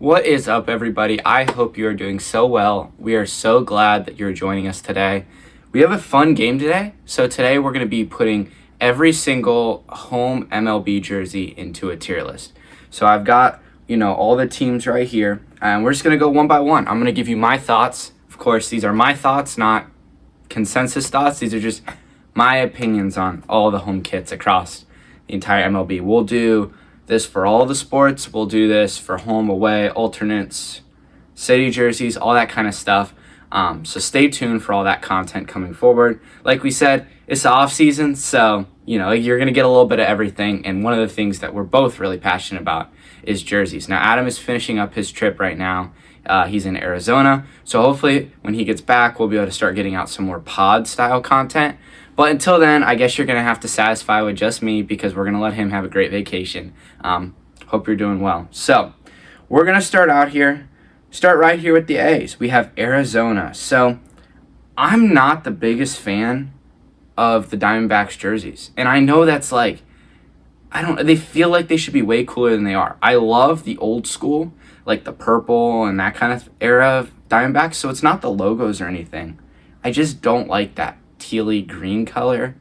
What is up, everybody? I hope you are doing so well. We are so glad that you're joining us today. We have a fun game today. So today we're going to be putting every single home MLB jersey into a tier list. So I've got, all the teams right here, and we're just going to go one by one. I'm going to give you my thoughts. Of course, these are my thoughts, not consensus thoughts. These are just my opinions on all the home kits across the entire MLB. We'll do this for all the sports. We'll do this for home, away, alternates, city jerseys, all that kind of stuff. So stay tuned for all that content coming forward. Like we said, it's the off season, so you're gonna get a little bit of everything. And one of the things that we're both really passionate about is jerseys. Now, Adam is finishing up his trip right now. He's in Arizona, so hopefully when he gets back, we'll be able to start getting out some more pod style content. But until then, I guess you're going to have to satisfy with just me because we're going to let him have a great vacation. Hope you're doing well. So we're going to start right here with the A's. We have Arizona. So I'm not the biggest fan of the Diamondbacks jerseys. And I know that's they feel like they should be way cooler than they are. I love the old school, like the purple and that kind of era of Diamondbacks. So it's not the logos or anything. I just don't like that tealy green color.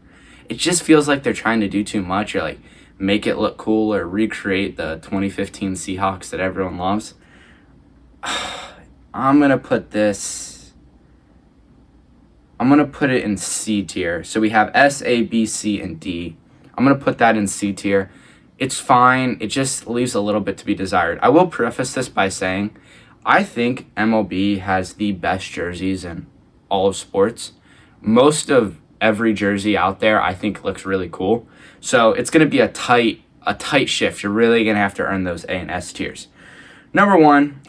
It just feels like they're trying to do too much, or make it look cool, or recreate the 2015 Seahawks that everyone loves. I'm gonna put it in C tier. So we have S, A, B, C, and D. I'm gonna put that in C tier. It's fine. It just leaves a little bit to be desired. I will preface this by saying I think MLB has the best jerseys in all of sports. Most of every jersey out there, I think, looks really cool. So it's going to be a tight shift. You're really going to have to earn those A and S tiers. Number one,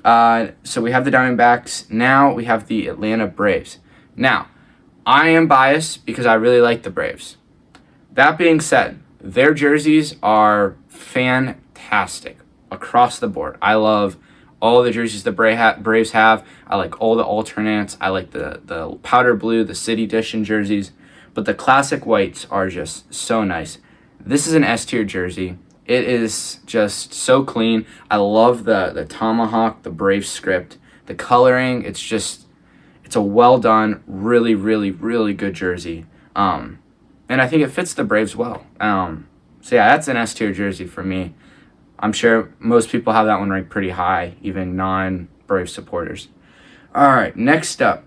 so we have the Diamondbacks. Now we have the Atlanta Braves. Now, I am biased because I really like the Braves. That being said, their jerseys are fantastic across the board. I love all the jerseys the Braves have. I like all the alternates. I like the powder blue, the city edition jerseys. But the classic whites are just so nice. This is an S tier jersey. It is just so clean. I love the tomahawk, the Braves script, the coloring. It's a well done, really, really, really good jersey. And I think it fits the Braves well. So yeah, that's an S tier jersey for me. I'm sure most people have that one ranked pretty high, even non-Brave supporters. All right, next up,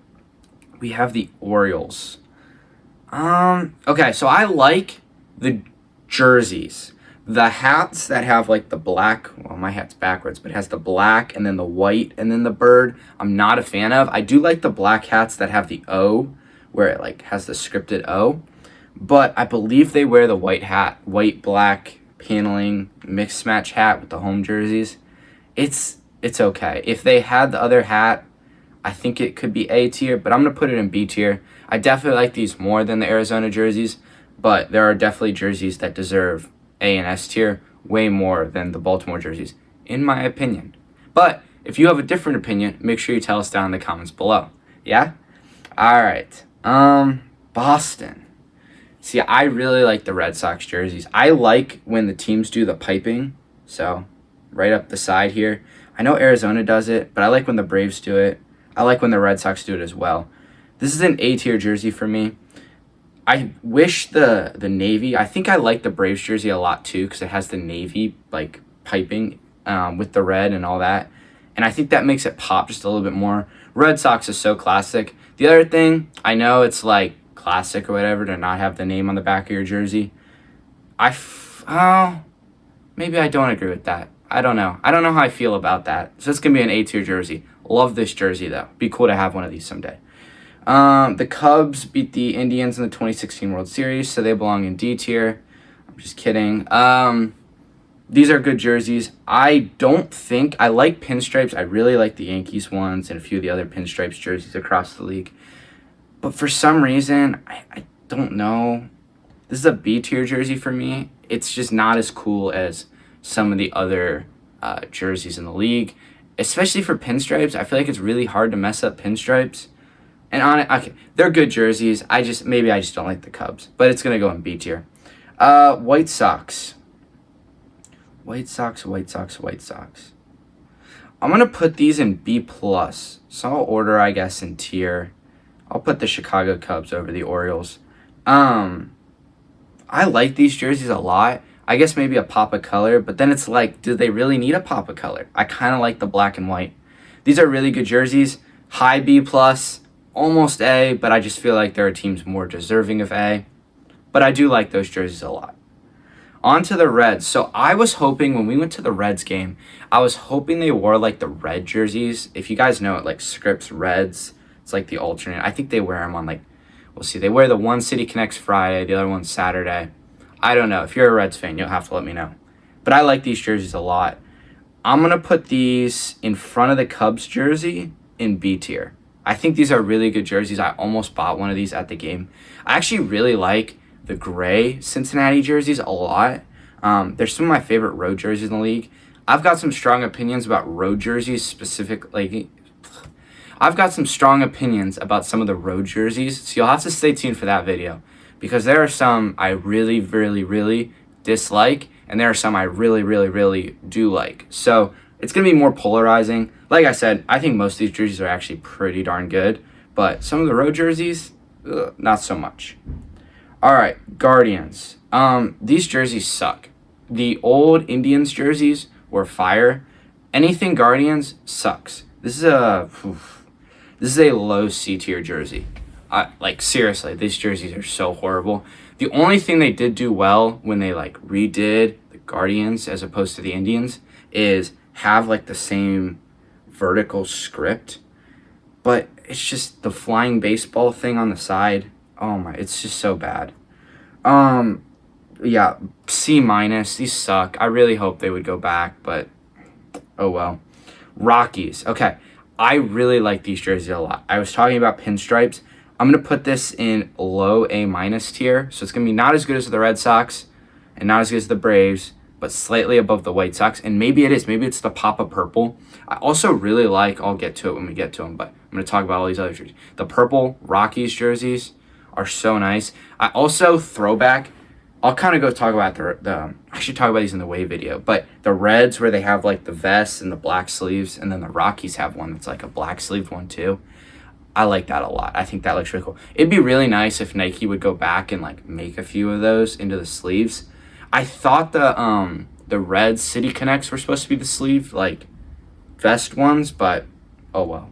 we have the Orioles. Okay, so I like the jerseys. The hats that have the black, well, my hat's backwards, but it has the black and then the white and then the bird, I'm not a fan of. I do like the black hats that have the O, where it has the scripted O. But I believe they wear the white hat, white, black, paneling mixed match hat with the home jerseys. It's okay. If they had the other hat, I think it could be A tier, but I'm gonna put it in B tier. I definitely like these more than the Arizona jerseys, but there are definitely jerseys that deserve A and S tier way more than the Baltimore jerseys, in my opinion. But if you have a different opinion, make sure you tell us down in the comments below. Yeah? All right. Boston. See, I really like the Red Sox jerseys. I like when the teams do the piping, so right up the side here. I know Arizona does it, but I like when the Braves do it. I like when the Red Sox do it as well. This is an A-tier jersey for me. I wish the navy, I think I like the Braves jersey a lot too because it has the navy piping with the red and all that. And I think that makes it pop just a little bit more. Red Sox is so classic. The other thing, I know it's classic or whatever to not have the name on the back of your jersey. Maybe I don't agree with that. I don't know how I feel about that. So it's gonna be an A-tier jersey. Love this jersey though. Be cool to have one of these someday. The Cubs beat the Indians in the 2016 World Series, so they belong in D tier. I'm just kidding. These are good jerseys. I like pinstripes. I really like the Yankees ones and a few of the other pinstripes jerseys across the league. But for some reason, I don't know. This is a B tier jersey for me. It's just not as cool as some of the other jerseys in the league, especially for pinstripes. I feel like it's really hard to mess up pinstripes. And okay, they're good jerseys. Maybe I just don't like the Cubs, but it's gonna go in B tier. White Sox. I'm going to put these in B+. So I'll order, I guess, in tier. I'll put the Chicago Cubs over the Orioles. I like these jerseys a lot. I guess maybe a pop of color, but then it's like, do they really need a pop of color? I kind of like the black and white. These are really good jerseys. High B+, almost A, but I just feel like there are teams more deserving of A. But I do like those jerseys a lot. On to the Reds. So I was hoping when we went to the Reds game, I was hoping they wore like the red jerseys. If you guys know it, like Scripps Reds, it's like the alternate. I think they wear them on like, we'll see. They wear the one City Connects Friday, the other one Saturday. I don't know. If you're a Reds fan, you'll have to let me know. But I like these jerseys a lot. I'm going to put these in front of the Cubs jersey in B tier. I think these are really good jerseys. I almost bought one of these at the game. I actually really like the gray Cincinnati jerseys a lot. They're some of my favorite road jerseys in the league. I've got some strong opinions about road jerseys specifically. I've got some strong opinions about some of the road jerseys, so you'll have to stay tuned for that video because there are some I really, really, really dislike, and there are some I really, really, really do like. So it's going to be more polarizing. Like I said, I think most of these jerseys are actually pretty darn good, but some of the road jerseys, not so much. All right, Guardians. These jerseys suck. The old Indians jerseys were fire. Anything Guardians sucks. This is a low C tier jersey. Like seriously, these jerseys are so horrible. The only thing they did do well when they like redid the Guardians as opposed to the Indians is have like the same vertical script, but it's just the flying baseball thing on the side. Oh my, it's just so bad. Yeah, C-. These suck. I really hope they would go back, but oh well. Rockies. Okay, I really like these jerseys a lot. I was talking about pinstripes. I'm going to put this in low A- tier, so it's going to be not as good as the Red Sox and not as good as the Braves, but slightly above the White Sox, and maybe it is. Maybe it's the pop of purple. I also really like, I'll get to it when we get to them, but I'm going to talk about all these other jerseys. The purple Rockies jerseys are so nice. I also, throwback, I'll kind of go talk about I should talk about these in the Wave video, but the Reds where they have like the vests and the black sleeves, and then the Rockies have one that's like a black sleeved one too. I like that a lot. I think that looks really cool. It'd be really nice if Nike would go back and like make a few of those into the sleeves. I thought the red City Connects were supposed to be the sleeve, like vest ones, but oh well.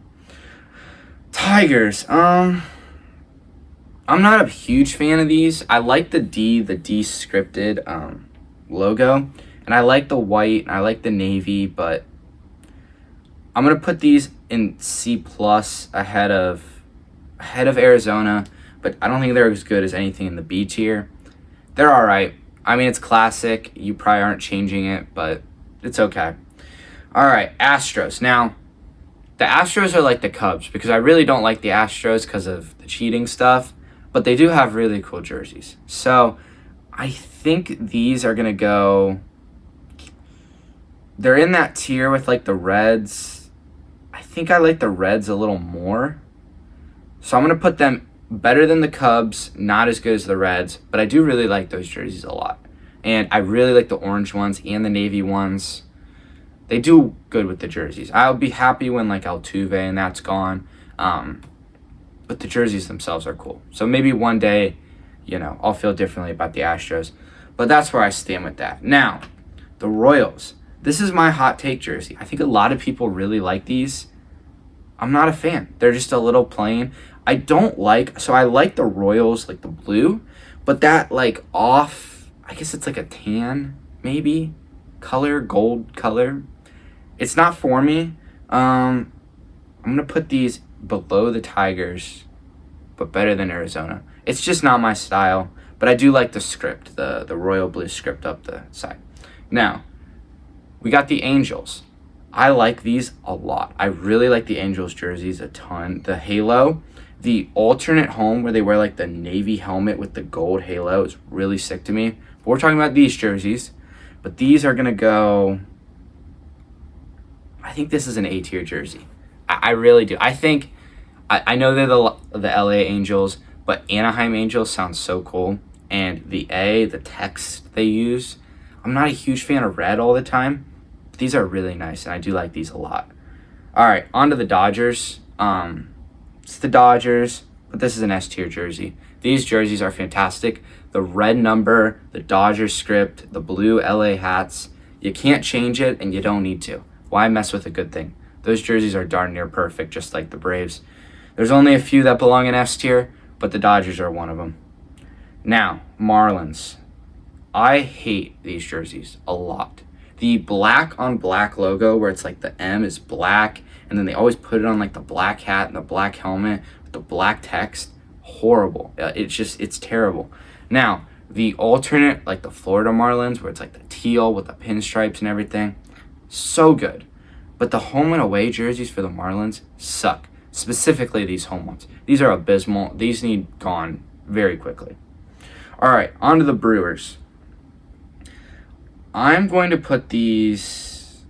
Tigers. I'm not a huge fan of these. I like the D scripted logo, and I like the white, and I like the navy, but I'm gonna put these in C+ ahead of Arizona, but I don't think they're as good as anything in the B tier. They're all right. I mean, it's classic. You probably aren't changing it, but it's okay. All right, Astros. Now, the Astros are like the Cubs because I really don't like the Astros because of the cheating stuff, but they do have really cool jerseys. So I think these are going to go... They're in that tier with like the Reds. I think I like the Reds a little more. So I'm going to put them better than the Cubs, not as good as the Reds, but I do really like those jerseys a lot. And I really like the orange ones and the navy ones. They do good with the jerseys. I'll be happy when like Altuve and that's gone. But the jerseys themselves are cool. So maybe one day, I'll feel differently about the Astros. But that's where I stand with that. Now, the Royals. This is my hot take jersey. I think a lot of people really like these. I'm not a fan. They're just a little plain. I like the Royals, like the blue, but that like off, I guess it's like a tan, maybe, gold color. It's not for me. I'm going to put these below the Tigers, but better than Arizona. It's just not my style, but I do like the script, the royal blue script up the side. Now, we got the Angels. I like these a lot. I really like the Angels jerseys a ton. The halo, the alternate home where they wear like the navy helmet with the gold halo is really sick to me. But we're talking about these jerseys. But these are going to go... I think this is an A tier jersey. I really do. I know they're the LA Angels, but Anaheim Angels sounds so cool. And the text they use, I'm not a huge fan of red all the time. These are really nice, and I do like these a lot. All right, on to the Dodgers. It's the Dodgers, but this is an S tier jersey. These jerseys are fantastic. The red number, the Dodgers script, the blue LA hats. You can't change it, and you don't need to. Why mess with a good thing? Those jerseys are darn near perfect, just like the Braves. There's only a few that belong in S tier, but the Dodgers are one of them. Now, Marlins. I hate these jerseys a lot. The black on black logo, where it's like the M is black, and then they always put it on like the black hat and the black helmet with the black text. Horrible. It's terrible. Now, the alternate, like the Florida Marlins, where it's like the teal with the pinstripes and everything, so good. But the home and away jerseys for the Marlins suck. Specifically, these home ones. These are abysmal. These need gone very quickly. All right, on to the Brewers. I'm going to put these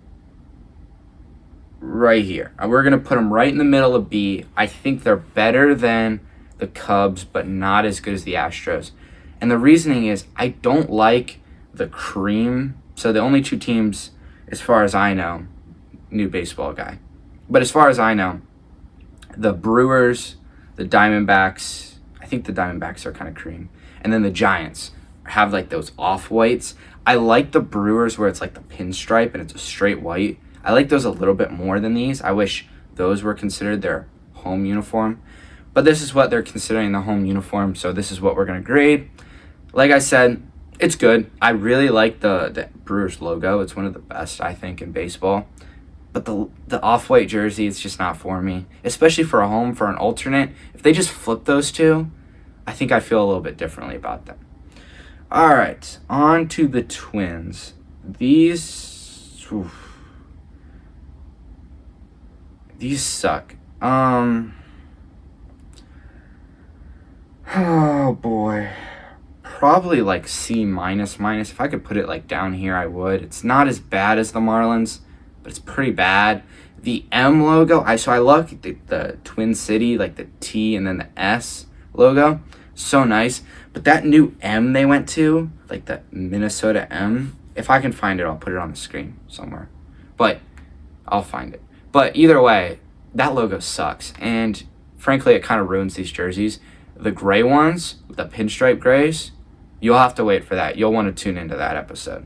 right here. We're going to put them right in the middle of B. I think they're better than the Cubs, but not as good as the Astros. And the reasoning is I don't like the cream. So the only two teams, as far as I know, new baseball guy. But as far as I know, the Brewers, the Diamondbacks, I think the Diamondbacks are kind of cream. And then the Giants have like those off-whites. I like the Brewers where it's like the pinstripe and it's a straight white. I like those a little bit more than these. I wish those were considered their home uniform. But this is what they're considering the home uniform, so this is what we're going to grade. Like I said, it's good. I really like the Brewers logo. It's one of the best, I think, in baseball. But the off-white jersey, it's just not for me. Especially for a home, for an alternate. If they just flip those two, I think I feel a little bit differently about them. All right, on to the Twins. These suck. Oh boy, probably like C minus. If I could put it like down here, I would. It's not as bad as the Marlins, but it's pretty bad. The M logo, I like the Twin City, like the T and then the S logo. So nice. But that new M they went to, like the Minnesota M, if I can find it, I'll put it on the screen somewhere. But I'll find it. But either way, that logo sucks. And frankly, it kind of ruins these jerseys. The gray ones, the pinstripe grays, you'll have to wait for that. You'll want to tune into that episode.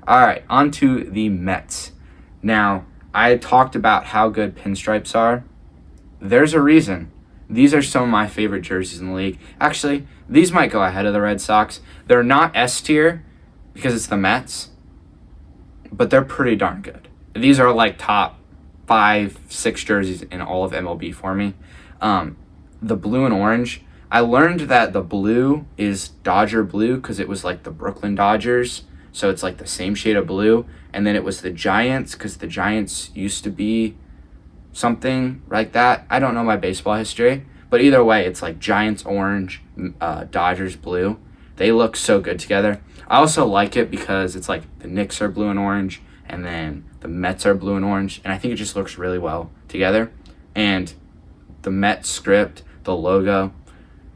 All right, on to the Mets. Now, I talked about how good pinstripes are. There's a reason. These are some of my favorite jerseys in the league. Actually, these might go ahead of the Red Sox. They're not S tier because it's the Mets, but they're pretty darn good. These are like top 5-6 jerseys in all of MLB for me. The blue and orange, I learned that the blue is Dodger blue because it was like the Brooklyn Dodgers, so it's like the same shade of blue. And then it was the Giants because the Giants used to be something like that. I don't know my baseball history, but either way, it's like Giants orange, Dodgers blue. They look so good together. I also like it because it's like the Knicks are blue and orange, and then the Mets are blue and orange, and I think it just looks really well together. And the Mets script, the logo,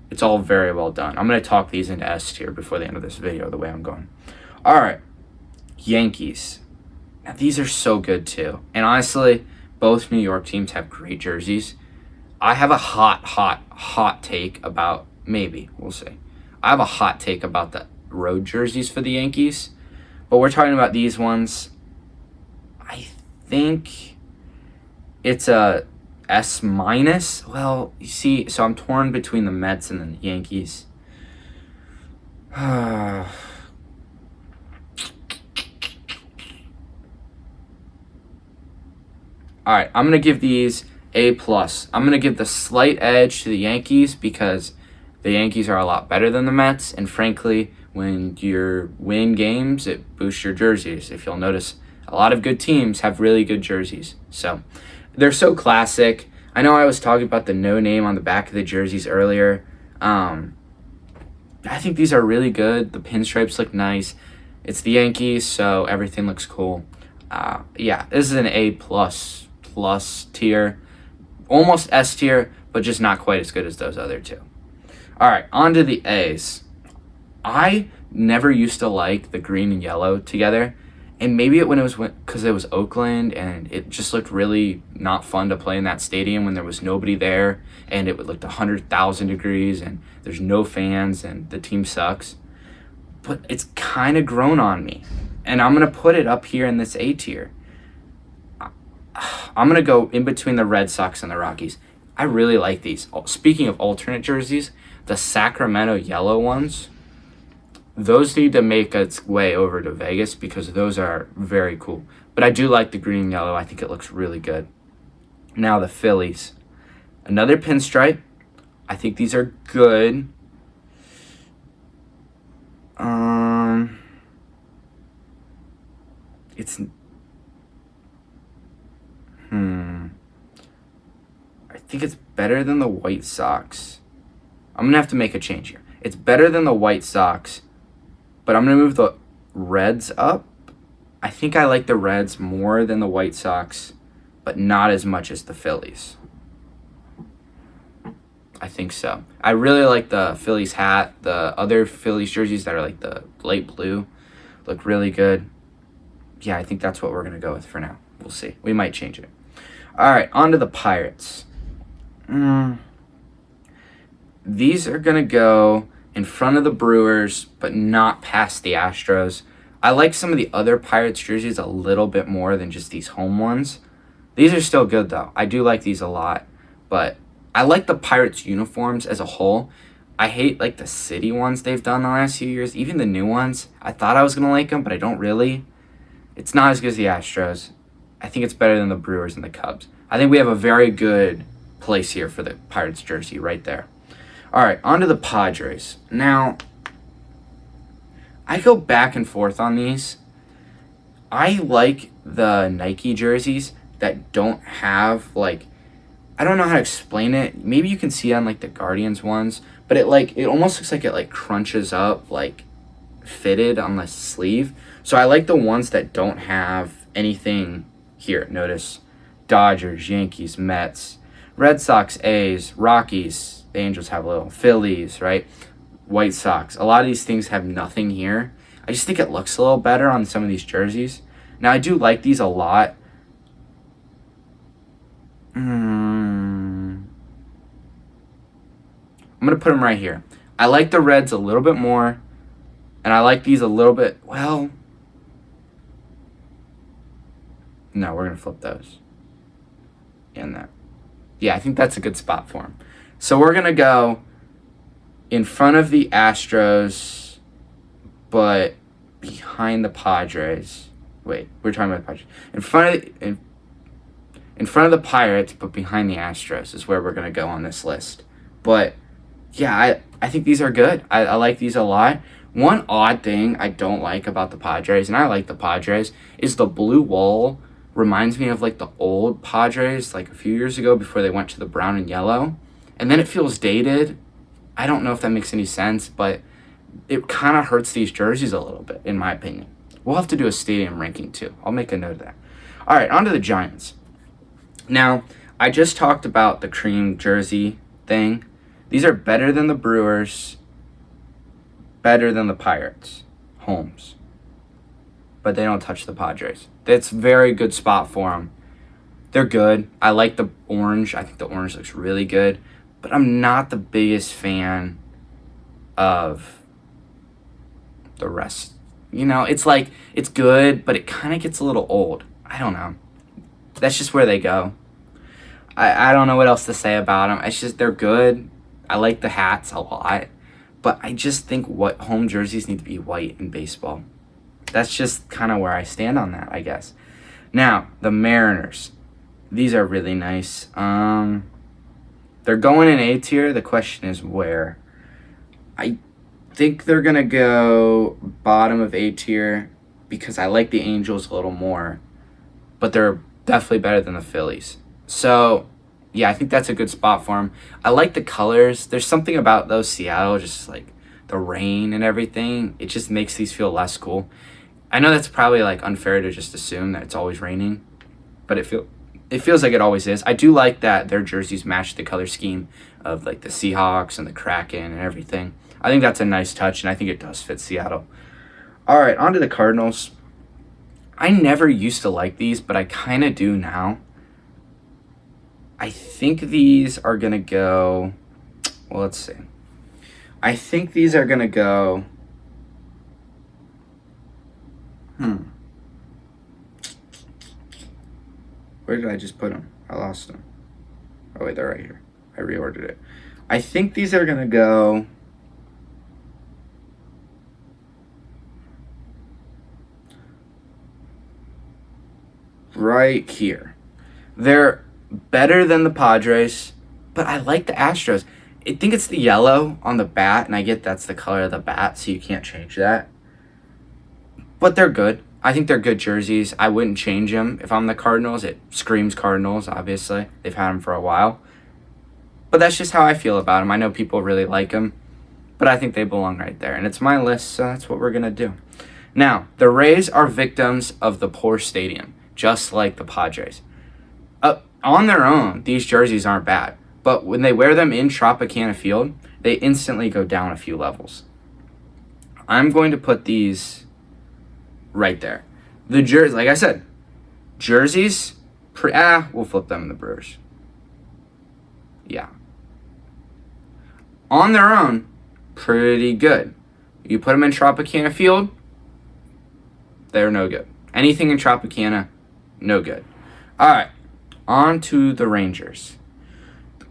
it's all very well done. I'm going to talk these into S tier before the end of this video, the way I'm going. All right, Yankees. Now, these are so good too. And honestly, both New York teams have great jerseys. I have a hot take about, maybe, we'll see. I have a hot take about the road jerseys for the Yankees, but we're talking about these ones. I think it's a S minus. Well, you see, so I'm torn between the Mets and the Yankees. All right, I'm going to give these A+. I'm going to give the slight edge to the Yankees because the Yankees are a lot better than the Mets. And frankly, when you win games, it boosts your jerseys. If you'll notice, a lot of good teams have really good jerseys. So they're so classic. I know I was talking about the no name on the back of the jerseys earlier. I think these are really good. The pinstripes look nice. It's the Yankees, so everything looks cool. Yeah, this is an A++ tier, almost S tier, but just not quite as good as those other two. All right, on to the A's. I never used to like the green and yellow together, And maybe it when it was because it was Oakland and it just looked really not fun to play in that stadium when there was nobody there and it looked 100,000 degrees and there's no fans and the team sucks. But it's kind of grown on me, and I'm gonna put it up here in this A tier. I'm gonna go in between the Red Sox and the Rockies. I really like these. Speaking of alternate jerseys, the Sacramento yellow ones, those need to make its way over to Vegas because those are very cool. But I do like the green and yellow. I think it looks really good. Now the Phillies. Another pinstripe. I think these are good. It's I think it's better than the White Sox. I'm gonna have to make a change here. It's better than the White Sox, but I'm gonna move the Reds up. I think I like the Reds more than the White Sox, but not as much as the Phillies. I think so. I really like the Phillies hat. The other Phillies jerseys that are like the light blue look really good. Yeah, I think that's what we're going to go with for now. We'll see. We might change it. All right, on to the Pirates. These are going to go in front of the Brewers, but not past the Astros. I like some of the other Pirates jerseys a little bit more than just these home ones. These are still good, though. I do like these a lot, but I like the Pirates uniforms as a whole. I hate like the city ones they've done the last few years. Even the new ones. I thought I was going to like them, but I don't really. It's not as good as the Astros. I think it's better than the Brewers and the Cubs. I think we have a very good place here for the Pirates jersey right there. All right, on to the Padres. Now, I go back and forth on these. I like the Nike jerseys that don't have like, I don't know how to explain it. Maybe you can see on like the Guardians ones, but it almost looks like it like crunches up, like fitted on the sleeve. So I like the ones that don't have anything here. Notice Dodgers, Yankees, Mets, Red Sox, A's, Rockies. The Angels have a little. Phillies, right? White Sox. A lot of these things have nothing here. I just think it looks a little better on some of these jerseys. Now I do like these a lot. I'm going to put them right here. I like the Reds a little bit more, and I like these a little bit, well, no, we're going to flip those. And that. Yeah, I think that's a good spot for them. So we're going to go in front of the Astros, but behind the Padres. Wait, we're talking about the Padres. In front of the Pirates, but behind the Astros is where we're going to go on this list. But, yeah, I think these are good. I like these a lot. One odd thing I don't like about the Padres, and I like the Padres, is the blue wall reminds me of, like, the old Padres, like, a few years ago before they went to the brown and yellow. And then it feels dated. I don't know if that makes any sense, but it kind of hurts these jerseys a little bit, in my opinion. We'll have to do a stadium ranking, too. I'll make a note of that. All right, on to the Giants. Now, I just talked about the cream jersey thing. These are better than the Brewers, better than the Pirates, homes. But they don't touch the Padres. It's a very good spot for them. They're good. I like the orange. I think the orange looks really good. But I'm not the biggest fan of the rest. You know, it's like, it's good, but it kind of gets a little old. I don't know. That's just where they go. I don't know what else to say about them. It's just they're good. I like the hats a lot. But I just think what home jerseys need to be white in baseball. That's just kind of where I stand on that, I guess. Now, the Mariners. These are really nice. They're going in A tier. The question is where. I think they're going to go bottom of A tier because I like the Angels a little more. But they're definitely better than the Phillies. So, yeah, I think that's a good spot for them. I like the colors. There's something about those Seattle, just like the rain and everything. It just makes these feel less cool. I know that's probably like unfair to just assume that it's always raining, but it feels like it always is. I do like that their jerseys match the color scheme of like the Seahawks and the Kraken and everything. I think that's a nice touch, and I think it does fit Seattle. All right, on to the Cardinals. I never used to like these, but I kind of do now. I think these are going to go, well, let's see. I think these are going to go, where did I just put them? I lost them. Oh, wait, they're right here. I reordered it. I think these are going to go, right here. They're better than the Padres, but I like the Astros. I think it's the yellow on the bat, and I get that's the color of the bat, so you can't change that. But they're good. I think they're good jerseys. I wouldn't change them. If I'm the Cardinals, it screams Cardinals, obviously. They've had them for a while. But that's just how I feel about them. I know people really like them, but I think they belong right there. And it's my list, so that's what we're going to do. Now, the Rays are victims of the poor stadium, just like the Padres. On their own, these jerseys aren't bad. But when they wear them in Tropicana Field, they instantly go down a few levels. I'm going to put these right there. The jerseys, like I said, jerseys, we'll flip them in the Brewers. Yeah. On their own, pretty good. You put them in Tropicana Field, they're no good. Anything in Tropicana, no good. All right, on to the Rangers.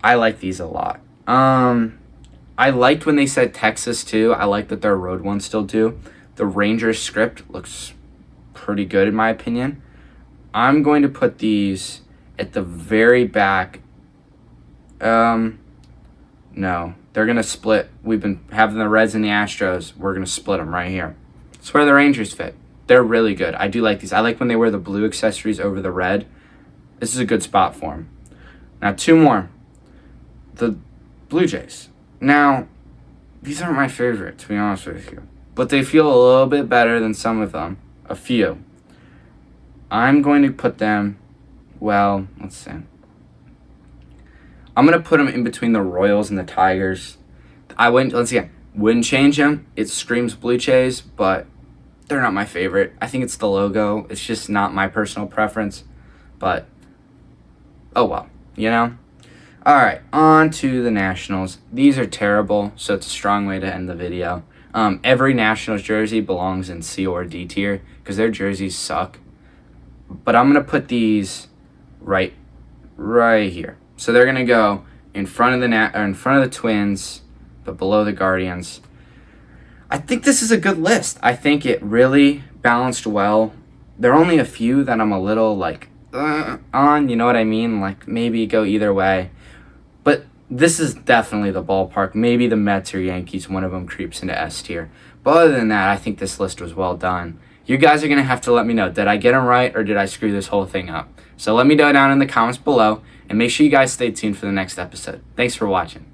I like these a lot. I liked when they said Texas too. I like that their road ones still do. The Rangers script looks pretty good in my opinion. I'm going to put these at the very back. No, they're going to split. We've been having the Reds and the Astros. We're going to split them right here. It's where the Rangers fit. They're really good. I do like these. I like when they wear the blue accessories over the red. This is a good spot for them. Now, two more. The Blue Jays. Now, these aren't my favorite, to be honest with you. But they feel a little bit better than some of them. A few. I'm going to put them, well, let's see. I'm going to put them in between the Royals and the Tigers. Wouldn't change them. It screams Blue Jays, but they're not my favorite. I think it's the logo. It's just not my personal preference. But, oh well, you know? All right, on to the Nationals. These are terrible, so it's a strong way to end the video. Every Nationals jersey belongs in C or D tier because their jerseys suck. But I'm going to put these right here. So they're going to go in front of the Twins, but below the Guardians. I think this is a good list. I think it really balanced well. There are only a few that I'm a little like on, you know what I mean? Like maybe go either way. But this is definitely the ballpark. Maybe the Mets or Yankees, one of them creeps into S tier. But other than that, I think this list was well done. You guys are going to have to let me know, did I get them right or did I screw this whole thing up? So let me know down in the comments below, and make sure you guys stay tuned for the next episode. Thanks for watching.